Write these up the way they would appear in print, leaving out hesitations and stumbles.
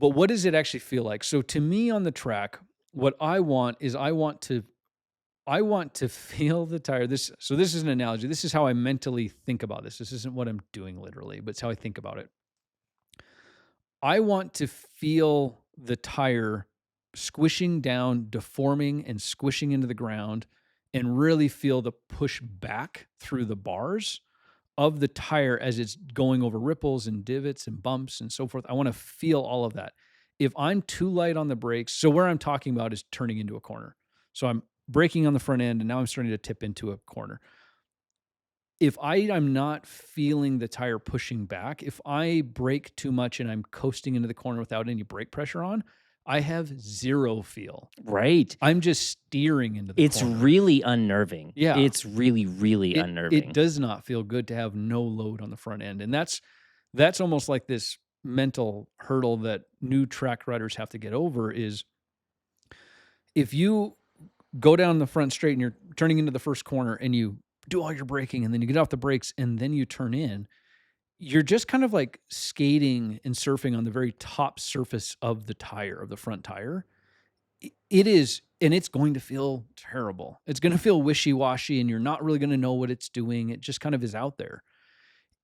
But what does it actually feel like? So to me on the track, what I want is I want to feel the tire. This is an analogy. This is how I mentally think about this. This isn't what I'm doing literally, but it's how I think about it. I want to feel the tire squishing down, deforming and squishing into the ground, and really feel the push back through the bars of the tire as it's going over ripples and divots and bumps and so forth. I want to feel all of that. If I'm too light on the brakes, so where I'm talking about is turning into a corner. So I'm braking on the front end and now I'm starting to tip into a corner. If I'm not feeling the tire pushing back, if I brake too much and I'm coasting into the corner without any brake pressure on, I have zero feel. Right. I'm just steering into the It's corner. really unnerving. Yeah. It's really, really unnerving. It does not feel good to have no load on the front end. And that's almost like this mental hurdle that new track riders have to get over is if you go down the front straight and you're turning into the first corner and you do all your braking and then you get off the brakes and then you turn in, you're just kind of like skating and surfing on the very top surface of the tire, of the front tire. It is, and it's going to feel terrible. It's going to feel wishy washy and you're not really going to know what it's doing. It just kind of is out there.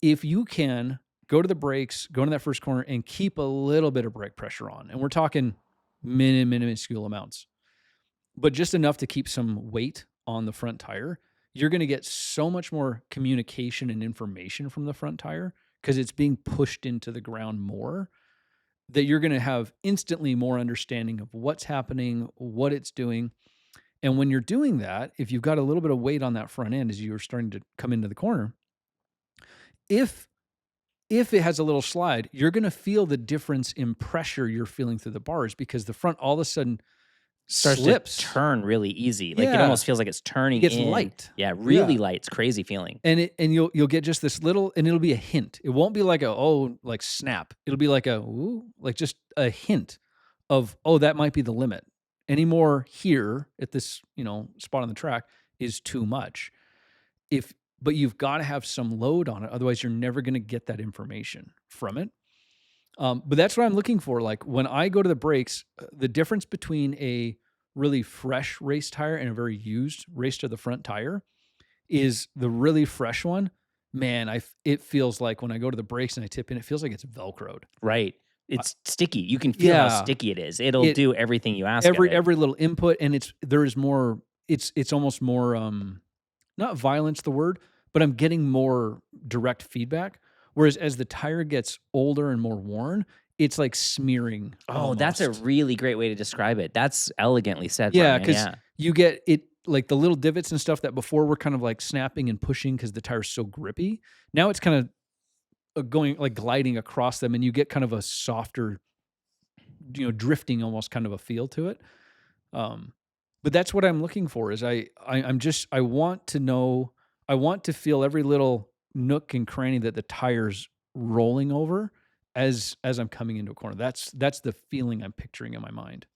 If you can go to the brakes, go into that first corner and keep a little bit of brake pressure on, and we're talking minuscule amounts, but just enough to keep some weight on the front tire, you're going to get so much more communication and information from the front tire because it's being pushed into the ground more, that you're going to have instantly more understanding of what's happening, what it's doing. And when you're doing that, if you've got a little bit of weight on that front end as you're starting to come into the corner, if it has a little slide, you're going to feel the difference in pressure you're feeling through the bars because the front all of a sudden starts slips. to turn really easy. Like it Yeah. almost feels like it's turning It gets in. light. Yeah, really Yeah. light. It's crazy feeling. And you'll get just this little, and it'll be a hint. It won't be like like snap. It'll be like like just a hint of, that might be the limit. Any more here at this, spot on the track is too much. But you've got to have some load on it. Otherwise you're never going to get that information from it. But that's what I'm looking for. Like when I go to the brakes, the difference between a really fresh race tire and a very used race to the front tire is the really fresh one. Man, it feels like when I go to the brakes and I tip in, it feels like it's Velcroed. Right. It's sticky. You can feel how sticky it is. It'll do everything you ask of it. Every little input, and there is more. It's almost more. Not violence, the word, but I'm getting more direct feedback. Whereas as the tire gets older and more worn, it's like smearing. Oh, that's a really great way to describe it. That's elegantly said. Yeah, Brian. because you get it like the little divots and stuff that before were kind of like snapping and pushing because the tire's so grippy. Now it's kind of going like gliding across them, and you get kind of a softer, drifting almost kind of a feel to it. But that's what I'm looking for. Is I want to know. I want to feel every little nook and cranny that the tire's rolling over as I'm coming into a corner. That's the feeling I'm picturing in my mind.